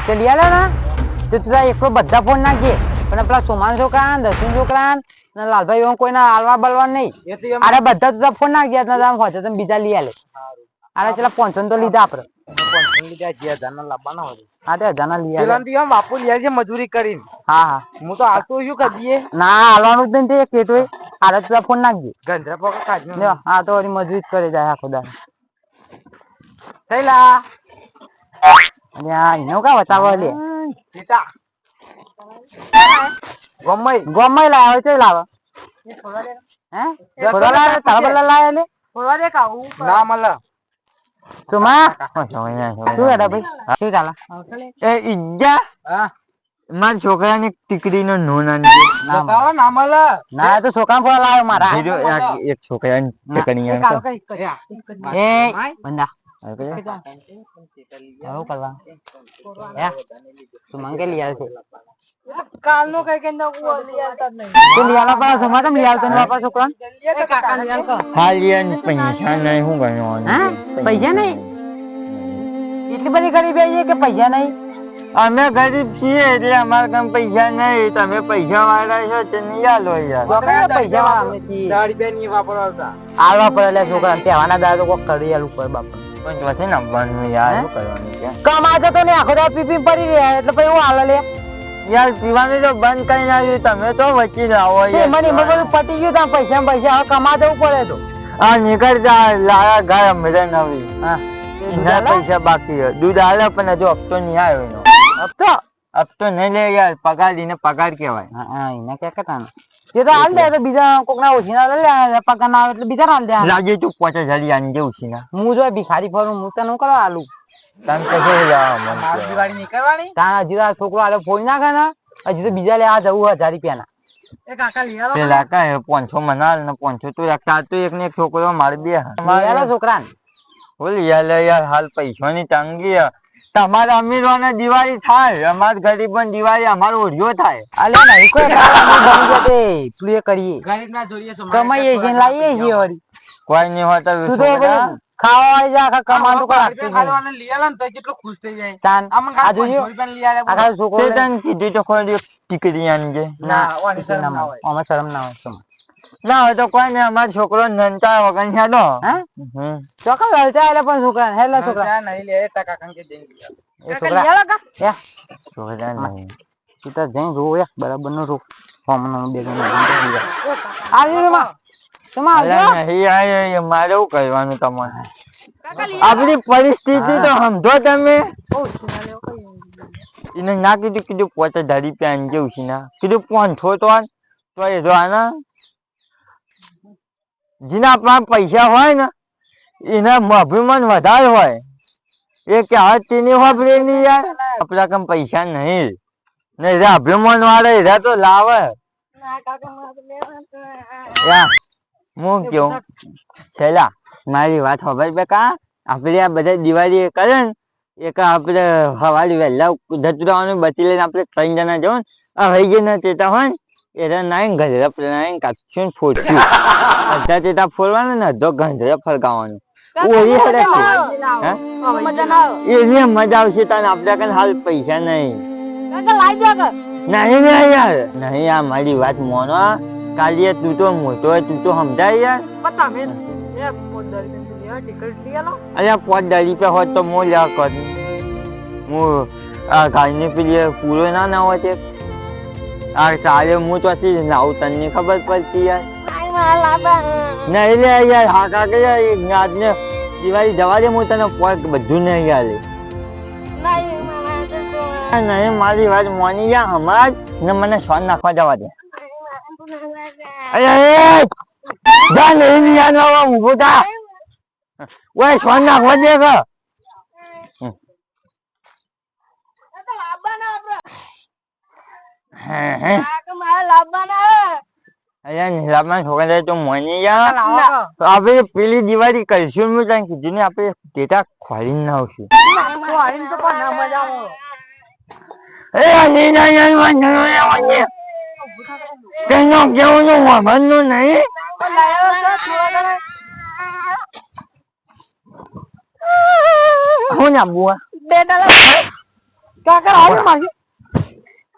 વચ્ચે લઈ આલે ને તો તું એકલો બધા ફોન નાખજે પણ પેલા સોમાન છોકરા દર્શન છોકરા ને લાલભાઈ એવો કોઈને આલવા બલવા નહીં. અરે બધા તું ફોન નાખજે હોતે તમે બીજા લઈ આલે. અરે ચલા 500 તો લીધા આપડે 500 લીધા 1000 ના લાવવાના હોય. હા તે 1000 ના લઈ આલે પેલા તો બાપુ લઈ આવજે મજૂરી કરીને. હા હા હું તો હાલતો શું કરીએ ના હાલવાનું જ નહીં તે કેટોય. અરે તું ફોન નાખજે ગંધરા પોકા કાઢજો. હા તો વળી મજૂરી કરે જાય આખો દાડો થઈલા નો કા બતાવો લે સીતા ગોમય લાવ્યો છે લાવ હે થોડા લાવે તાબલા લાવે લે થોડા દે કાઉ ના મલ સુમા શું એડા ભાઈ શું ચાલે એ ઈજા હા માર છોકરાની ટીકડીનો નોન આની બતાવો ના મલ ના તો છોકરા ફોન લાવ્યો મારા એક છોકરાની ટીકડી એ બંદા આવું કરવા તું મંગે લઈ આવશે કાલ નો કઈ કે ન લઈ આવતા નહીં તું લઈ આલા પર સમા તમ લઈ આવતો ને બાપા છોકરા એ કાકા લઈ આવતો હાલિયન પૈસા નહીં હું ગણવાનું હા પૈસા નહીં એટલી બધી ગરીબી છે કે પૈસા નહીં અમે ગરીબ છીએ એટલે અમાર કમ પૈસા નહીં તમે પૈસા વાળા છો તે નહીં આલો યાર પૈસા વાળા અમે છીએ 10 રૂપિયા ની વાપરતા આલવા પડે છોકરા તહેવાના દાદો કોક કરી આલું પર બાપા પણ પછી નંબરનું યાર શું કરવાનું છે કમાતો તો ને આખો દાડો પીપી પડી રહ્યા એટલે પછી હું હાલે લે યાર પીવાનું તો બંધ કરી નાખ્યું તમે તો વચ્ચે લાવો યાર મને બધું પટી ગયું તા પૈસા હવે કમા જવું પડે તો હા નીકળતા લાયા ઘર અમે નવી હા ના પૈસા બાકી છે દૂધ આલે પણ હજુ હપ્તો નહીં આવ્યો એનો હપ્તો નહીં લે યાર પગાર દીને પગાર કહેવાય હા એને કે કહેતા તે તો હાલ દે તો બીજા કોકના ઓછીના લે પગાર ના આવે એટલે બીજા હાલ દે લાગે તું 5000 આની જે ઓછીના હું જો ભિખારી ફરું હું તો નો કરો આલુ તને કશે જા મારી દિવાળી ની કરવાની તારા જીરા છોકરો આલે ફોઈ નાખે ને હજી તો બીજા લે આ જવું 1000 રૂપિયા એ કાકા લઈ આલો પેલા કાય 500 મનાલ ને 500 તો રાખતા તો એક ને એક છોકરો માર દે લઈ આલો છોકરાને બોલ યાર હાલ પૈસાની તંગી તમારા અમીરોને દિવાળી થાય અમાર ગરીબોને દિવાળી અમારો ઓઢિયો થાય અલે નહીં કોઈ બની જતે તું એ કરીએ ગરીબ ના જોડીએ કમાઈએ છે લાવીએ છે વળી કોઈ નહીં હોતા તું તો ખાવા આવી જા આખા કમાતો કો રાખતી ખાવાને લઈ આલે તો કેટલો ખુશ થઈ જાય તાન આજુ રૂપિયા લઈ આલે આખા છોકરો તેન કીધી તો કોઈ ટીકડી આની જે ના ઓની શરમ ના હોય ઓમાં શરમ ના હોય ના હોય તો કોઈ ને અમાર છોકરો નંતા વગર હેડો હે ચોકા લલચા એટલે પણ છોકરા હેલા છોકરા નહીં લે ટકા કાકા કે દેંગ એ છોકરા લે લગા એ છોકરા નહીં તું તો જઈ રો યા બરાબર નો રો ફોમનો બે ગણો આવી રે માં તમા આવજો નહીં આય મારે શું કરવાનું તમારે આપણી પરિસ્થિતિ તો સમજો તમે એને ના કીધું 5000 રૂપિયા આની જેવું છે ના કીધું 500 તો એ જો આના જેના પાસે પૈસા હોય ને એના અભિમાન વધારે હોય એ કે હાથ તેની વાપરે નહીં યાર આપડા કમ પૈસા નહીં ને એરા અભિમાન વાળા એરા તો લાવે હું કેવું છેલ્લા મારી વાત ખબર બેકા આપડે આ બધા દિવાળી કરે ને એક આપડે સવારે વહેલા ધતુરાવાનું બચી લઈને આપડે 3 જણા જવું ને આ ભાઈ જે ના ચેતા હોય ને એરા નાઈ ગજરપ નાઈ કાચું ફોડ્યું અડધા ચેતા ફોડવાનું ને અડધો ગંધરે ફરગાવાનું ઓરી હેડે એની મજા આવશે તને આપડે કઈ હાલ પૈસા નહીં નહીં યાર નહીં આ મારી વાત મોનો કાલિયા તું તો મોટો હોય તું તો સમજાય યાર અરે 5000 રૂપિયા હોત તો મો લ્યા કર હું આ ગાયની પેલી પૂરો ના હોય તે આ ચાલે હું ચોથી લાવું તને ખબર પડતી યાર નહીં લે યાર હા કાકે યાર ને દિવાળી જવા દે હું તને બધું નહીં યાર નહીં મારી વાત મોની યા હમણાં ને મને સોન નાખવા જવા દે અરે જા નહીં યાર ઉભો થા ઓય સોન નાખવા દે કે છોકરા તો મોની આપડે પેલી દિવાળી કરીશું તને કીધું ને આપડે ટેટા ખોરીને ના આવશું કેવું નહીં હું ના બુઆ કાકા આવ્યો મારી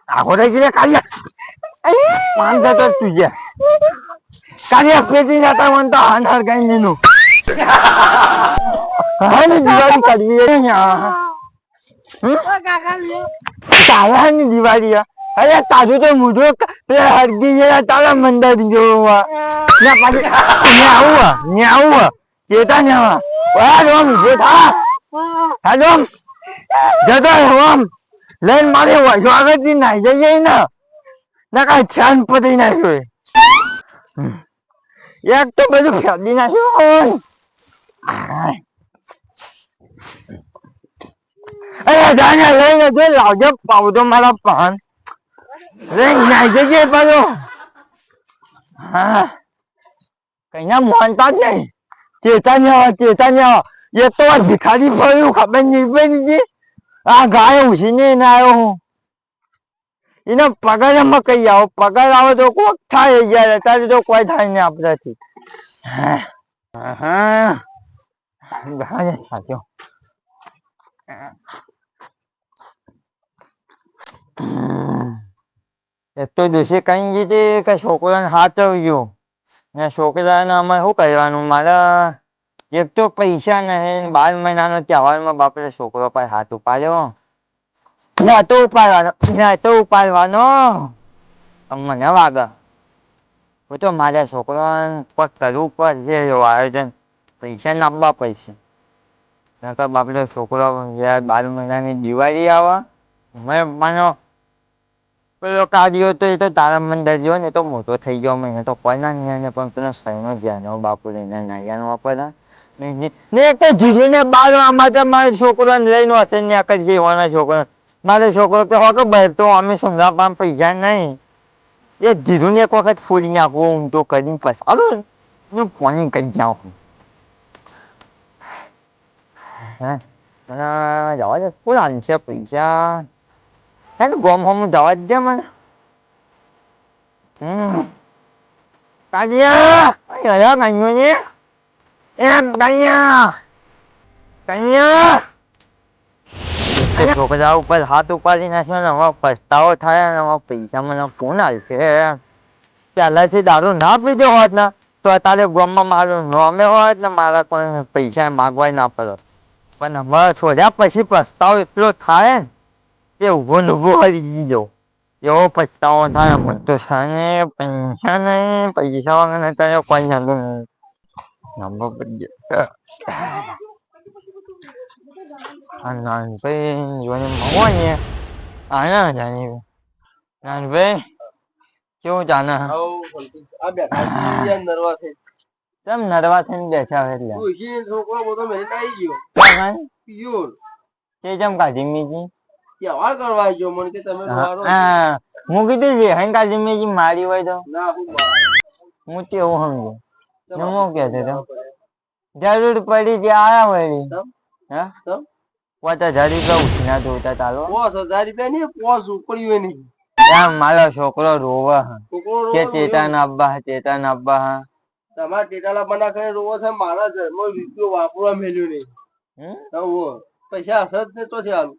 આખો રહી ગયો કાલિયા માન તો તુજે કાલિયા પેટી જતા મન તો હાંડર ગઈ નીનું હા ને દિવાળી કાઢવી અહીંયા કાકા લ્યો તારા ની દિવાળી અરે તાજુ તો મુજો હરગી જેલા તારા મંદર જોવા ના પાછી ને આવું ચેતા ને આ રોમ જેઠા હાલો જતો રોમ લઈને મારે સ્વાગત થી નાઈ જઈએ ને ના કઈ છાન પડી નાખ્યો એક તો બધું ફેદી નાખ્યું અરે જાને લઈને જો લાવજો પાવડો મારા પાન લઈને નાઈ જઈએ પાછો હા કઈના માનતા જ નહીં ચેતા એ તો ભિખારી પડ્યું ખબર નહીં પડી આ ગાય ઉછીને ના આવ્યો હું એને પગાર માં કઈ આવો પગાર આવે તો કોક થાય યાર અત્યારે તો કોઈ થાય નહીં આપણાથી સાચો એક તો દોષી કઈ ગઈ કે છોકરાને હાથ આવ્યો ને છોકરાને અમે શું કરવાનું મારા એક તો પૈસા નહીં 12 મહિનાનો તહેવારમાં બાપરે છોકરો પર હાથ ઉપાડ્યો ઉપાડવાનો મને વાગે હું તો મારા છોકરાને પગ કરવું પડશે આયોજન પૈસા નાખવા પડશે નકર બાપરે છોકરો 12 મહિનાની દિવાળી આવે મેં માનો પેલો કાઢ્યો તો એ તો તારા મંદિર જો ને તો મોટો થઈ ગયો મને તો કોઈ ના પણ પેલો સહીનો ધ્યાન બાપુ લઈને નાયાનો વાપરતા ને એક તો જીરીને બાળવામાં તો મારા છોકરાને લઈને હશે ને આખા જીવવાના છોકરા મારો છોકરો તો હોતો બહાર તો અમે સમજાવવા પૈસા નહીં એ જીરું એક વખત ફૂલી નાખવું હું તો કરીને પસાડું ને પાણી કરી નાખું હા જવા દે કોણ આનશે પૈસા હે ને ગોમ હોમ જવા જ દે મને કાઢ્યા કન્યો ને એમ કન્યા છોકરા ઉપર હાથ ઉપાડી નાખ્યો ને હવે પસ્તાવો થાય ને હવે પૈસા મને કોણ આવશે પહેલાથી દારૂ ના પીધો હોત ને તો અત્યારે ગામમાં મારું નોમે હોત ને મારા કોઈ પૈસા માગવાય ના પડે પણ હવે છોડ્યા પછી પસ્તાવો એટલો થાય ને કે ઊભો ને ઊભો હરી દીધો એવો પસ્તાવો થાય મને તો સાને પૈસા નહીં પૈસા વગર અત્યારે કોઈ ચાલુ નહીં નંબર પડી નાનભાઈ જોઈને મગો ને આના જાણી નાનભાઈ કેવું જાને કેમ નરવા થઈને બેઠા એટલે જેમ કાઢી મીજી હું કીધું છે હે કાઢી મીજી મારી હોય તો હું તો એવું સમજુ હું કેતો જરૂર પડી જે આયા વળી હા પોતા જારી તો ઉઠીના ધોતા ચાલો 5000 રૂપિયા ની પોસ ઉપડ્યું નહીં એમ મારો છોકરો રોવે કે ચેતાના અબ્બા તમારા ટેટાલા બના કરીને રોવો છે મારા ઘરનો રૂપિયો વાપરવા મેલ્યો નહીં પૈસા હશે જ ને તો ચાલુ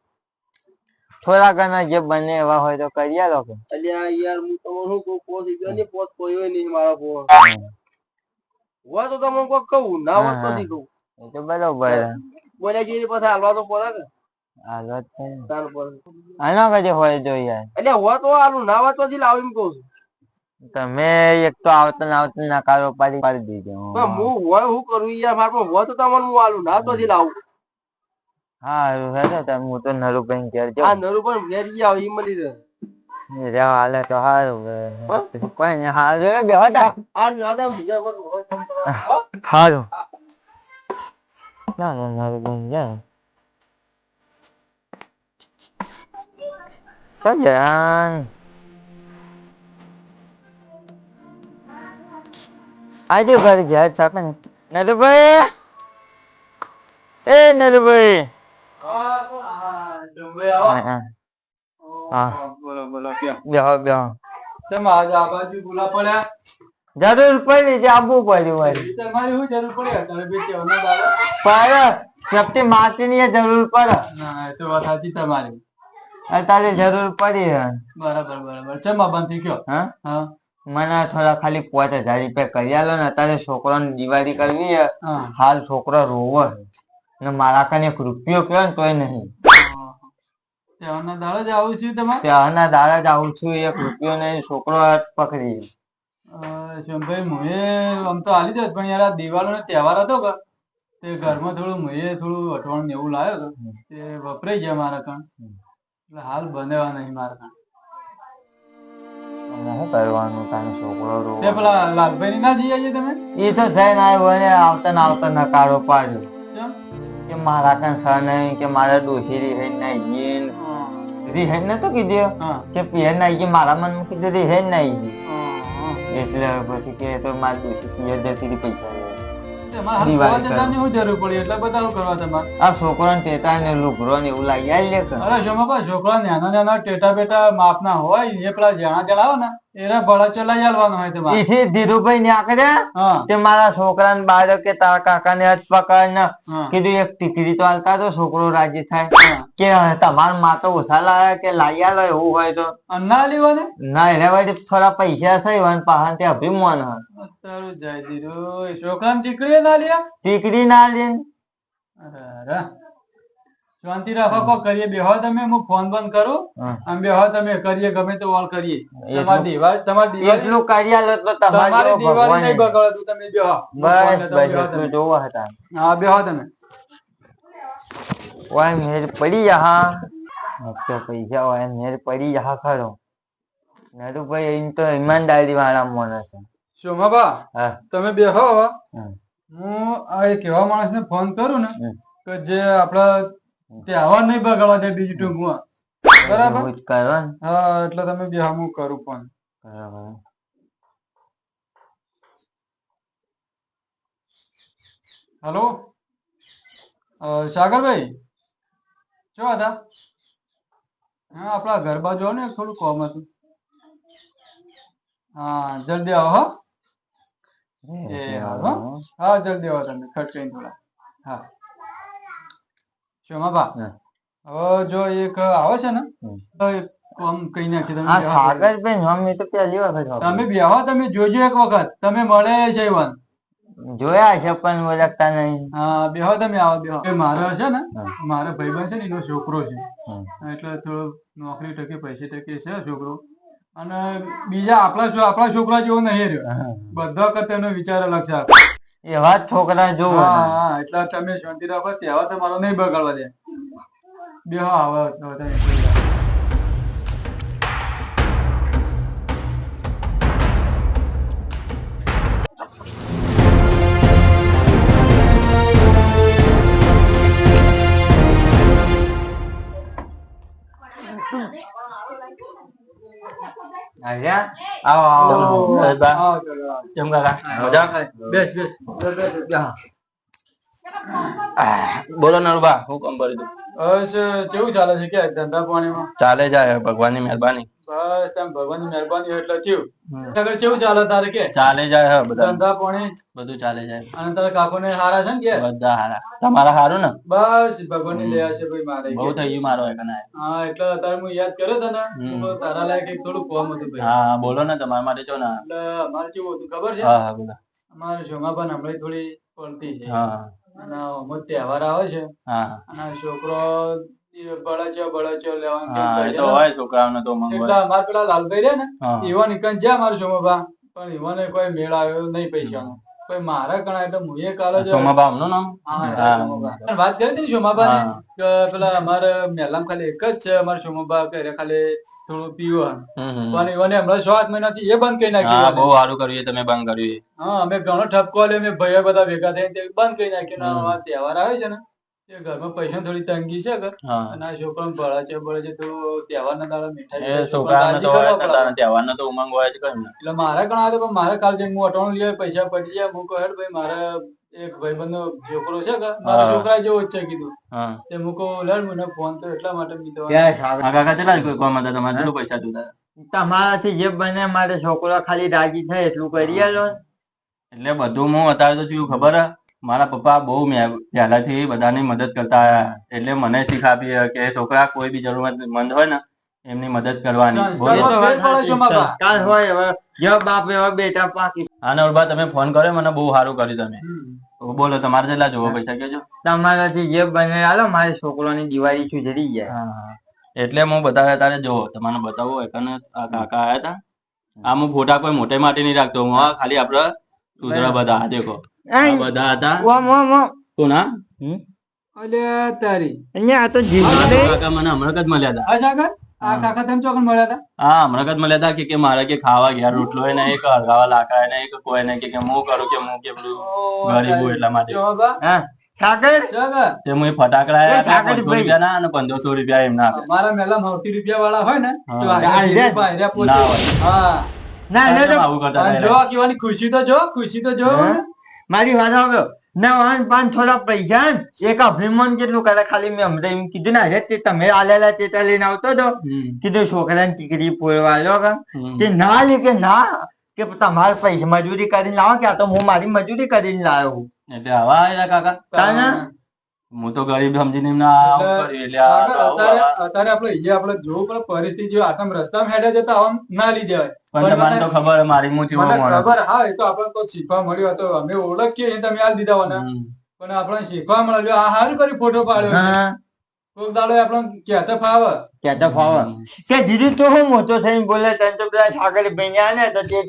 થોડા ઘણા જે બને એવા હોય તો કરી આલો કે અલ્યા યાર હું તમને શું કહું પોસ ગયો ને પોસ કોયો નહીં મારા ફોન હોય તો તમને કોઈ કહું ના હોય તો નહીં કહું એ તો બરોબર બોલ્યા જેની પાસે હાલવા તો પડે કે હાલવા આના કજે હોય તો યાર એટલે હોય તો આલું ના હોય તો જ લાવીને કહું છું તમે એક તો આવતા નકારો પાડી દીધો હું હોય હું કરું યાર મારે હોય તો તમને હું આલું ના તો જ લાવું હા હું તો નરુભાઈ ઘેર જાઉં હા નરુભાઈ ઘેર આવ ઈ મળી રહે હાલે તો હારું કોઈ ને હારું બેહતા હારું ના નરુભાઈ જા Sayang. Ada baru jahat siapa ni? Narubai. Narubai. બોલો બેહો તમે આજે આ બાજુ બોલા પડ્યા જરૂર પડી જે આવવું પડ્યું હોય તમારી શું જરૂર પડી અત્યારે બેટી પર સપ્તી માટી ની જરૂર પડે ના એ તો વાત સાચી તમારી અત્યારે જરૂર પડી હે. બરાબર બરાબર. ચમ બંધ થઈ ગયો? હા હા મને થોડા ખાલી 5000 રૂપિયા કરી આલો ને, અત્યારે છોકરાને દિવાળી કરવી હે. હાલ છોકરો રોવો ને મારા કને 1 રૂપિયો કયો ને તોય નહીં. ત્યાંના દાડે જ આવું છું તમારે? ત્યાંના દાડે જ આવું છું, 1 રૂપિયો નહીં, છોકરો પકડી. ભાઈ મુએ આમ તો આલી દે, પણ યાર આ દિવાળીનો તહેવાર હતો કે તે ઘરમાં થોડું મુએ થોડું અઠવાણ એવું લાવ્યો તો તે વપરાઈ ગયા મારા કણ, એટલે હાલ બનેવા નહીં મારા કણ. શું કરવાનું તારે છોકરો રો. તે પેલા લાલભાઈ ની ના જઈએ તમે? એ તો જઈને આવ્યો ને આવતા ને આવતા નકારો પાડ્યો કે મારા કણ સર નહીં, કે મારા ડોસી રિહેજ નહીં, રિહેજ નતો કીધું કે પિયર નહીં, કે મારા મનમાં કીધું રિહેજ નહીં. એટલે પછી કે તો મારી ડોસી પિયર જતી રહી પૈસા આ છોકરા ટેટા ને લુગરો ને એવું લાગી આલે. અરે શોમાબા છોકરા નાના નાના ટેટા બેટા માપ ના હોય, એ પેલા જણા જણાવો ને એના ભળા ચલાઈ આલવાનો હોય તમારે. એથી ધીરુભાઈ ને આકડ્યા તે મારા છોકરા ને બાળક કે તારા કાકા ને હાથ પકડ ને કીધું 1 ટીકડી તો આલતા તો છોકરો રાજી થાય, કે તમારા માં તો ઓછા લાયા કે લાઈ આલો એવું હોય તો ના લેવા ને ના એના વડે થોડા પૈસા થઈ હોય પાહન તે અભિમાન હોય. તારું જાય દીધું છોકરા ને ટીકડી ના લ્યા, ટીકડી ના લે. અરે શાંતિ રાખો, કો કરીએ બેહો તમે, હું ફોન બંધ કરું આમ બેહો તમે, કરીએ ગમે તો ઓલ કરીએ. તમારી દિવાળી એટલું કરી આલો તો તમારી દિવાળી નહીં બગડતું, તમે બેહો. બસ બસ જોવા હતા. હા બેહો તમે. ઓય મેર પડી જા તો પૈસા હોય મેર પડી જા ખરો. નરુભાઈ એમ તો ઈમાનદારી વાળા માણસ છે. શોમાબા તમે બેહો, હું આ એક એવા માણસ ને ફોન કરું ને કે જે આપડા તહેવાર નહીં બગાડવા દે બીજું ટૂંકમાં. બરાબર હા, એટલે તમે બેહો, હું કરું ફોન. હેલો સાગરભાઈ શું હતા? હા આપડા ઘર બાજુ ને થોડું કોમ હતું. હા જલ્દી આવો. એ હા જલ્દી આવો તમે, ખટકાઈને થોડા. હા શોમાબા હવે જો એક આવે છે ને કોમ કઈ નાખી તમે. તમે બેહો, તમે જોજો એક વખત, તમે મળે છે એવા જોયા છે પણ ઓળખતા નહીં. હા બેહો તમે, આવો બેહો. મારો છે ને મારો ભાઈબંધ છે ને એનો છોકરો છે, એટલે થોડો નોકરી ટકે પૈસે ટકે છે છોકરો, અને બીજા આપણા છોકરા જેવો નહીં રહ્યો, બધા કરતા એનો વિચાર અલગ છે. એવા છોકરા જોવો. હા એટલે તમે શાંતિ રાખો, તહેવાર તમારો નહીં બગાડવા દે. બેહો આવો તમે. બોલો નરુબા, હું કામ કરી દઉં? બસ કેવું ચાલે છે કે ધંધા પાણીમાં? ચાલે જાય ભગવાનની મહેરબાની. બસ તમે ભગવાનની મહેરબાની એટલે થયું. કેવું ચાલે તારે કે? ચાલે જાય બધા ધંધા પાણી બધું ચાલે જાય. અને તારા કાકો ને હારા છે ને કે? બધા હારા. તમારા હારું ને? બસ ભગવાનની દયા છે ભાઈ મારે. બહુ થઈ ગયું મારો એકના. હા એટલે તારે હું યાદ કર્યો તને, તારા લાયક એક થોડું કોમ હતું ભાઈ. હા બોલો ને, તમારા માટે જો ને. એટલે અમારે કેવું હતું ખબર છે? હા બોલો. અમારે શોમાબા હમણાં થોડી પડતી છે, અને અમુક તહેવાર આવે છે, અને છોકરો બળાચો લેવાનું. અમારે પેલા લાલભાઈ રે ને એવા નીકળ જ્યાં મારું શોમાબા, પણ એવાને કોઈ મેળ આવ્યો નહીં પૈસાનો. મારા ઘણા એટલે હું એ કાલે સોમાબા નું નામ વાત કરી હતી શોમાબા ને કે પેલા અમારે મેલામ ખાલી એક જ છે અમારે શોમાબા કરે ખાલી થોડું પીવા, પણ એવાને હમણાં 7 મહિનાથી એ બંધ કરી નાખ્યું. બહુ સારું કર્યું તમે બંધ કર્યું. હા અમે ઘણો ઠપકો લે, અમે ભાઈઓ બધા ભેગા થઈને બંધ કરી નાખ્યું. તહેવાર આવે છે ને એ ઘરમાં પૈસા થોડી તંગી છે, અને આ છોકરા બળે છે તો તહેવાર ના દાડા મીઠાઈ તહેવાર નો તો ઉમંગ હોય છે. એટલે મારા ઘણા હતો, પણ મારે કાલ જઈને હું અટાણું લઈ પૈસા પડી જાય. હું કહું ભાઈ મારે એક ભાઈબંધ નો છોકરો છે કે મારા છોકરા જેવો જ છે કીધું. તે હું કહું લેડ મને ફોન તો એટલા માટે તમારે પૈસા જોતા તમારાથી જે બને મારે છોકરો ખાલી રાજી થાય એટલું કરી આલો. એટલે બધું હું અત્યારે તો થયું ખબર હે, મારા પપ્પા બહુ પહેલાથી બધાની મદદ કરતા આયા એટલે મને શીખ આપી કે છોકરા કોઈ બી જરૂરતમંદ હોય ને એમની મદદ કરવાની. સંસ્કારમાં ફેર પડે છે મારા બા. કાલ હોય હવે જેવા બાપ એવા બેટા પાકી. અને ઉર્બા તમે ફોન કર્યો મને બહુ સારું કર્યું તમે. તો બોલો તમારે જેટલા જોવો પૈસા કેજો. તમારાથી જે બને હાલો મારી છોકરોની દિવાળી સુધરી જાય. એટલે હું બતાવ્યા તારે જો તમને બતાવો એકને આ કાકા આયા હતા. આ હું ફોટા કોઈ મોટે માટે નહીં રાખતો હું આ ખાલી આપડે સુધરા બધા આ દેખો આ બધા હતા. કોણ હા અલ્યા તારી અહીંયા આ તો જીવ કાકા મને હમણાં જ મળ્યા હતા. આ સાગર આ કાકા તમે ચોકન મળ્યા હતા. હા હમણાં જ મળ્યા હતા કે મારે કે ખાવા ઘેર રોટલો હોય ને એક હરગાવા લાકા હોય ને એક કોઈ ને કે હું કરું કે હું કે બધું ગરીબ એટલા માટે. હા સાગર સાગર તે હું એ ફટાકડા આયા હતા 500 રૂપિયાના અને 1500 રૂપિયા એમના આપ્યા. મારા મેલા 90 રૂપિયા વાળા હોય ને તો હા. આયરા પોતે. ના હોય. હા ના ના તો આવું કરતા અને હતા જો કેવાની ખુશી તો જો ખુશી તો જો હા? મારી વાત આવ્યો ના વાન પાન થોડા પૈસા ને એક અભિમાન કેટલું કરે ખાલી મેં હમણાં એમ કીધું ને અરે તે તમે આલેલા તે લઈને આવતો હતો કીધું છોકરાને ટીકડી પોળવા લો કે ના લે કે ના કે તમારે પૈસા મજૂરી કરીને લાવો કે આ તો હું મારી મજૂરી કરીને લાવ્યો એટલે આવા આયા કાકા. તાને હું તો ગરીબ સમજીને એમને આવું કર્યું એટલે આ આગળ આવું અત્યારે આવા. અત્યારે આપણે જોવું પડે પરિસ્થિતિ જો આટમ રસ્તામાં હેડે જતા આમ ના લઈ દેવાય. પણ તમને તો ખબર હે મારી હું ચેવો મને માણસ. ખબર હા એ તો આપણે તો શીખવા મળ્યું હતો અમે ઓળખીએ એ તમે આલ દીધા હોને પણ આપણે શીખવા મળ્યું આ સારું કર્યું ફોટો પાડ્યો હા કોક દાડો આપણે કહેતા ફાવે કેતા ફાવા કે દીદી તો હું મોટો થઈને બોલે તને તો પેલા સાગર ભેંગ્યા ને તો તે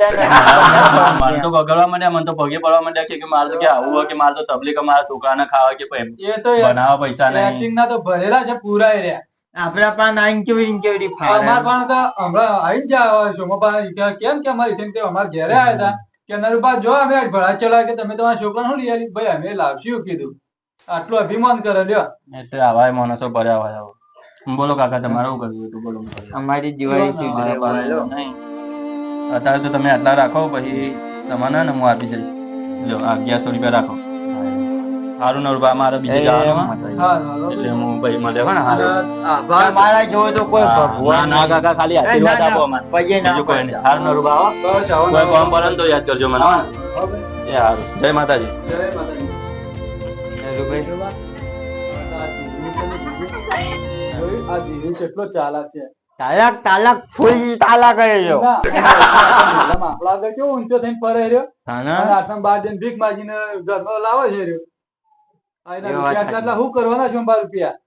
મારે તો ગગડવા માંડ્યા મને તો પગે પડવા માંડ્યા કે મારે તો કે આવું હોય કે મારે તો તબલીગ મારા છોકરાને ખાવા કે એ તો બનાવવા પૈસા નહીં. એક્ટિંગ ના તો ભરેલા છે પૂરા એ રહ્યા. આપડા પાન આઈન કેવી અમાર પણ તો હમણાં આવીને જાય શોમા કેમ કે અમારી થઈને તે અમારા ઘેરે આવ્યા હતા કે નરુબા જો અમે આજ ભડા ચલા કે તમે તમારા છોકરાને શું લઈ આવી ભાઈ અમે લાવશું કીધું આટલું અભિમાન કરે લ્યો. એટલે આવા માણસો ભર્યા હોય આવો. બોલો કાકા તમારે શું કરવું હતું બોલો. અમારી દિવાળી સુધરે વાળો નહીં અત્યારે તો તમે આટલા રાખો પછી તમારે ને હું આપી જઈશ. લો આ 1100 રૂપિયા રાખો. સારું નરુબા મારે બીજે જવાનું હે. હા એટલે હું ભાઈ મળે ને હારું. આભાર મારા જોવો તો કોઈ ના ભગવાન ના કાકા ખાલી આશીર્વાદ આપો અમને. પગે ના બીજું કોઈ નહીં. હારું નરુબા આવો. બસ આવો કોઈ કામ પડે ને તો યાદ કરજો મને હો. એ હારું જય માતાજી. જય માતાજી. આ દીદી કેટલો ચાલાક છે. તાલાક ફૂલ તાલા કરે છો આપણા આગળ કેવો ઊંચો થઈને ફરે રહ્યો અને હા આટલા બાર જણ ભીખ માગીને ઘરમાં લાવે છે રહ્યો. આ એના એ વાત રૂપિયા આટલા શું કરવાના છે 12 રૂપિયા?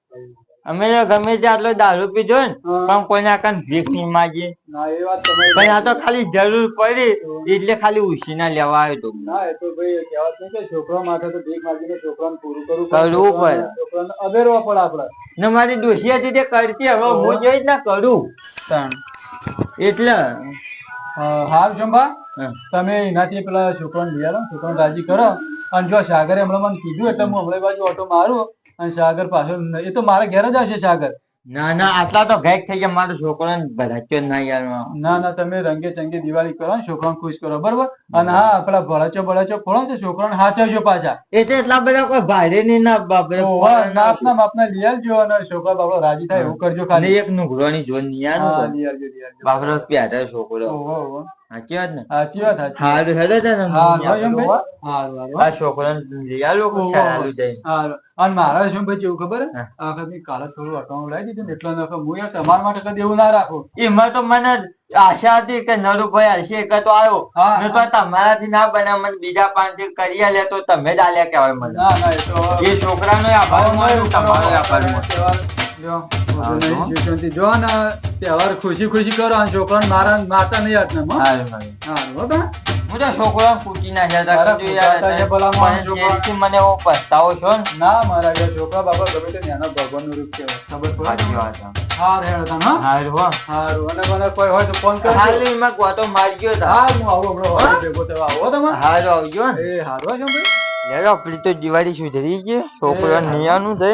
અમે તો ગમે તે આટલો દારૂ પીધો ને હા. પણ કોઈના કાન ભીખ નહીં માગીએ ના એ વાત તમારી પણ આ તો ખાલી જરૂર પડી એટલે ખાલી ઉછીના લેવા આવ્યો તો ના એ તો ભાઈ કહેવત નહીં કે છોકરા માટે તો ભીખ માગીને છોકરાને પૂરું કરવું કરવું પડે. છોકરાને અભેરવા પડે આપણે. ને મારી ડોશી હતી તે કરતી હવે હું જોઈ જ ના કરું એટલે હાલ શંભા હા. તમે એનાથી પેલા છોકરાને લઈ આવો છોકરાને રાજી કરો અને જો સાગરે હમણાં મને કીધું એટલે હું હમણાં બાજુ ઓટો મારું અને સાગર પાછળ એ તો મારા ઘેર જ આવશે સાગર. ના ના આટલા તો ઘેક થઈ ગયા મારો છોકરાને ભરાચ્યો જ ના યાર ના ના તમે રંગે ચંગે દિવાળી કરો ને છોકરાને ખુશ કરો બરોબર અને હા પેલા ભળાચો ફોડો છે છોકરાને હાચવજો પાછા. એટલે એટલા બધા કોઈ ભારે નહીં ના બાપરે માપના માપના લઈ આવજો અને છોકરા બાપડો રાજી થાય એવું કરજો અને ખાલી. એક નુગરોની જોન હા, નિયાનો લઈ આવજો, લઈ આવજો. બાપરો પ્યારો છોકરો ઓહો, ઓહો. સાચી વાત ને સાચી વાત સાચી વાત. હારું હેડો છે ને હારું, એમ ભાઈ? હારું, હારું. આ છોકરાને લઈ આલો ઓહો. ખ્યાલ જાય હારું. અને મારા શું ભાઈ કેવું ખબર હે? હા. આ વખત કાલે થોડું અકાઉન્ટ ઉડાવી દીધું ને એટલે નકર હું યાર તમારા માટે કદી એવું ના રાખું. એમાં તો મને આશા હતી કે નરુભાઈ હશે એક તો આવ્યો હા, મેં તો તમારાથી ના બને મને બીજા 5 કરી આલ્યા તો તમે જ આલ્યા કહેવાય મને ના ના એ તો એ છોકરાનો આભાર માનું તમારો આભાર માનું. જો, બધું નહીં, શિવશાંતિ. જો ને તહેવાર ખુશી ખુશી કરો અને છોકરાને મારા મારતા નહીં હાથને, હો? હારું, હારું. હારું, હો તમે? હું તો છોકરા પૂછી નાખ્યા હતા અરે, કીધું યાર પૂછાતા છે ભલા માણસ પણ છોકરા. જેથી મને એવો પસ્તાવો છો ને ના મારા ઘેર છોકરા બાપા ગમે તે નાના ભગવાનનું રૂપ કહેવાય. ખબર પડે સાચી તમને? વાત છે. હારું, હેડો તમે, હો? હારું હો હારું. અને મને કોઈ હોય તો ફોન કરજો. હારું એમાં ગોતો મારજો તા. હા હું આવું હમણાં વાળી ભેગો થવા આવો તમે. હારું આવજો ને એ હારું હો શંભુ? યાર આપણી તો દિવાળી સુધરી ગઈ છોકરા નિયાનું છે